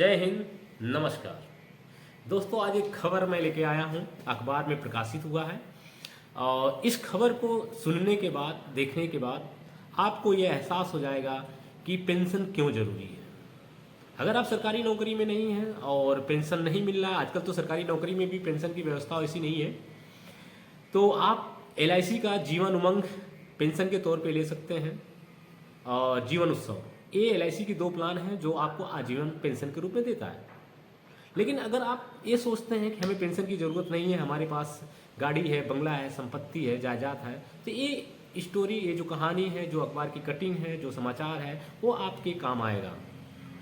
जय हिंद। नमस्कार दोस्तों, आज एक खबर मैं लेके आया हूँ, अखबार में प्रकाशित हुआ है। और इस खबर को सुनने के बाद, देखने के बाद आपको ये एहसास हो जाएगा कि पेंशन क्यों ज़रूरी है। अगर आप सरकारी नौकरी में नहीं हैं और पेंशन नहीं मिल रहा है, आजकल तो सरकारी नौकरी में भी पेंशन की व्यवस्था ऐसी नहीं है, तो आप एलआईसी का जीवन उमंग पेंशन के तौर पे ले सकते हैं। और जीवन उत्सव, ये एलआईसी की दो प्लान हैं जो आपको आजीवन पेंशन के रूप में देता है। लेकिन अगर आप ये सोचते हैं कि हमें पेंशन की ज़रूरत नहीं है, हमारे पास गाड़ी है, बंगला है, संपत्ति है, जायदाद है, तो ये स्टोरी, ये जो कहानी है, जो अखबार की कटिंग है, जो समाचार है, वो आपके काम आएगा।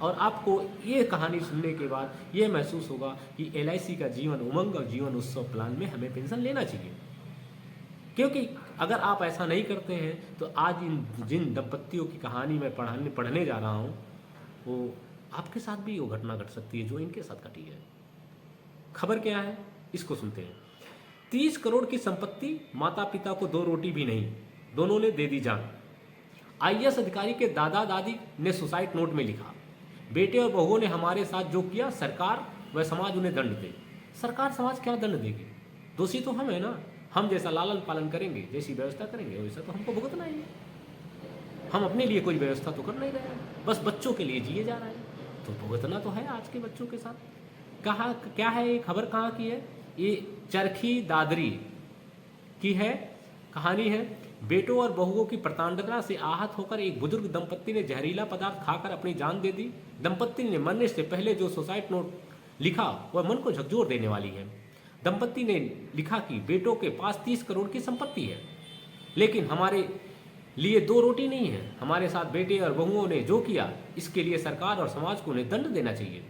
और आपको ये कहानी सुनने के बाद ये महसूस होगा कि एलआईसी का जीवन उमंग और जीवन उत्सव प्लान में हमें पेंशन लेना चाहिए। क्योंकि अगर आप ऐसा नहीं करते हैं तो आज इन जिन दंपत्तियों की कहानी मैं पढ़ने जा रहा हूँ, वो आपके साथ भी वो घटना घट सकती है जो इनके साथ घटी है। खबर क्या है, इसको सुनते हैं। 30 करोड़ की संपत्ति, माता पिता को 2 रोटी भी नहीं, दोनों ने दे दी जान। आईएएस अधिकारी के दादा दादी ने सुसाइड नोट में लिखा, बेटे और बहुओं ने हमारे साथ जो किया, सरकार व समाज उन्हें दंड दे। सरकार समाज क्या दंड देगी? दोषी तो हम है ना। हम जैसा लालन पालन करेंगे, जैसी व्यवस्था करेंगे, वैसा तो हमको भुगतना ही है। हम अपने लिए कोई व्यवस्था तो कर नहीं रहे हैं, बस बच्चों के लिए जिए जा रहे हैं, तो भुगतना तो है आज के बच्चों के साथ। कहाँ क्या है ये खबर, कहाँ की है? ये चरखी दादरी की है, कहानी है। बेटों और बहुओं की प्रताड़ना से आहत होकर एक बुजुर्ग दंपत्ति ने जहरीला पदार्थ खाकर अपनी जान दे दी। दंपत्ति ने मरने से पहले जो सुसाइड नोट लिखा वह मन को झकझोर देने वाली है। दंपत्ति ने लिखा कि बेटों के पास 30 करोड़ की संपत्ति है, लेकिन हमारे लिए 2 रोटी नहीं है। हमारे साथ बेटे और बहुओं ने जो किया, इसके लिए सरकार और समाज को उन्हें दंड देना चाहिए।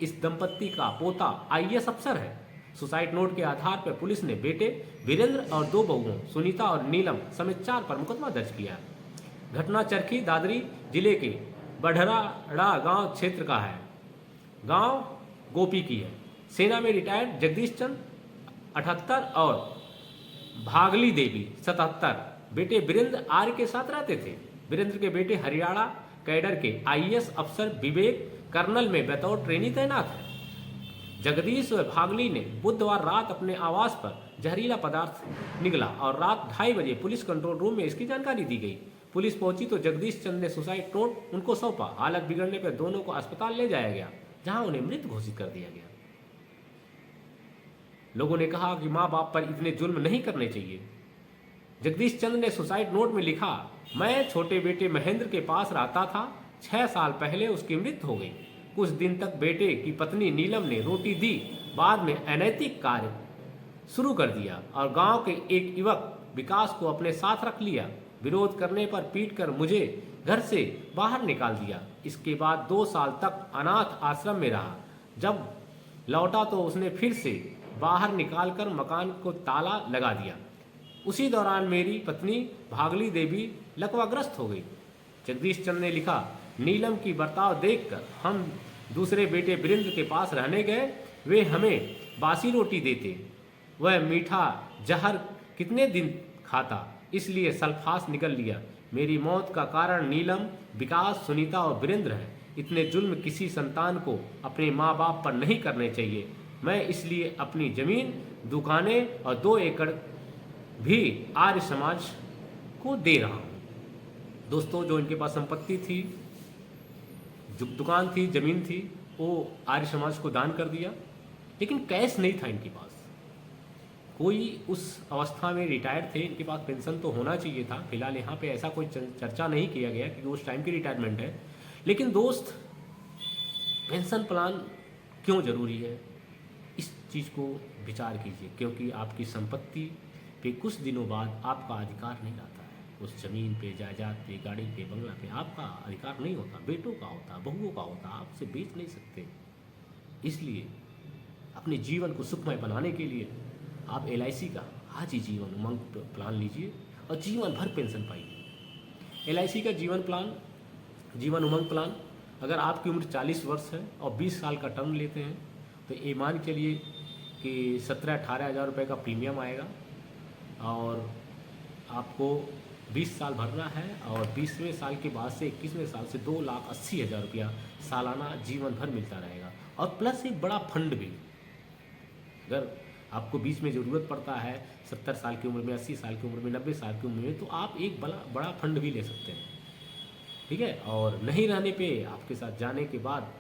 इस दंपत्ति का पोता आईएएस अफसर है। सुसाइड नोट के आधार पर पुलिस ने बेटे वीरेंद्र और 2 बहुओं सुनीता और नीलम समेत 4 पर मुकदमा दर्ज किया। घटना चरखी दादरी जिले के बढ़राड़ा गांव क्षेत्र का है। गांव गोपी की है। सेना में रिटायर्ड जगदीश चंद 78 और भागली देवी 77 बेटे वीरेंद्र आर्य के साथ रहते थे। वीरेंद्र के बेटे हरियाणा कैडर के आईएएस अफसर विवेक कर्नल में बतौर ट्रेनी तैनात है। जगदीश व भागली ने बुधवार रात अपने आवास पर जहरीला पदार्थ निकला और रात 2:30 बजे पुलिस कंट्रोल रूम में इसकी जानकारी दी गई। पुलिस पहुंची तो जगदीश चंद ने सुसाइड नोट उनको सौंपा। हालत बिगड़ने पर दोनों को अस्पताल ले जाया गया, जहां उन्हें मृत घोषित कर दिया गया। लोगों ने कहा कि माँ बाप पर इतने जुल्म नहीं करने चाहिए। जगदीश चंद ने सुसाइड नोट में लिखा, मैं छोटे बेटे महेंद्र के पास रहता था। 6 साल पहले उसकी मृत्यु हो गई। कुछ दिन तक बेटे की पत्नी नीलम ने रोटी दी, बाद में अनैतिक कार्य शुरू कर दिया और गांव के एक युवक विकास को अपने साथ रख लिया। विरोध करने पर पीटकर मुझे घर से बाहर निकाल दिया। इसके बाद 2 साल तक अनाथ आश्रम में रहा। जब लौटा तो उसने फिर से बाहर निकालकर मकान को ताला लगा दिया। उसी दौरान मेरी पत्नी भागली देवी लकवाग्रस्त हो गई। जगदीश चंद ने लिखा, नीलम की बर्ताव देखकर हम दूसरे बेटे वीरेंद्र के पास रहने गए। वे हमें बासी रोटी देते। वह मीठा जहर कितने दिन खाता, इसलिए सल्फास निकल लिया। मेरी मौत का कारण नीलम, विकास, सुनीता और वीरेंद्र है। इतने जुल्म किसी संतान को अपने माँ बाप पर नहीं करने चाहिए। मैं इसलिए अपनी जमीन, दुकानें और 2 एकड़ भी आर्य समाज को दे रहा हूँ। दोस्तों, जो इनके पास संपत्ति थी, जो दुकान थी, जमीन थी, वो आर्य समाज को दान कर दिया। लेकिन कैश नहीं था इनके पास। कोई उस अवस्था में रिटायर थे, इनके पास पेंशन तो होना चाहिए था। फिलहाल यहाँ पे ऐसा कोई चर्चा नहीं किया गया कि उस टाइम की रिटायरमेंट है। लेकिन दोस्त, पेंशन प्लान क्यों ज़रूरी है, इस चीज़ को विचार कीजिए। क्योंकि आपकी संपत्ति पे कुछ दिनों बाद आपका अधिकार नहीं आता है। उस ज़मीन पे, जायदाद पे, गाड़ी पे, बंगला पे आपका अधिकार नहीं होता। बेटों का होता, बहुओं का होता, आप उसे बेच नहीं सकते। इसलिए अपने जीवन को सुखमय बनाने के लिए आप एलआईसी का आज ही जीवन उमंग प्लान लीजिए और जीवन भर पेंशन पाइए। एलआईसी का जीवन प्लान, जीवन उमंग प्लान, अगर आपकी उम्र 40 वर्ष है और 20 साल का टर्म लेते हैं तो ये मान के चलिए कि 17-18 हज़ार रुपये का प्रीमियम आएगा और आपको 20 साल भरना है और 20वें साल के बाद से 21वें साल से 2,80,000 रुपया सालाना जीवन भर मिलता रहेगा। और प्लस एक बड़ा फंड भी, अगर आपको बीच में ज़रूरत पड़ता है 70 साल की उम्र में, 80 साल की उम्र में, 90 साल की उम्र में, तो आप एक बड़ा बड़ा फंड भी ले सकते हैं। ठीक है। और नहीं रहने पे आपके साथ जाने के बाद,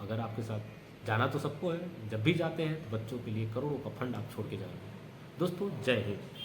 अगर आपके साथ जाना तो सबको है, जब भी जाते हैं तो बच्चों के लिए करोड़ों का फंड आप छोड़ के जाएंगे। दोस्तों, जय हिंद।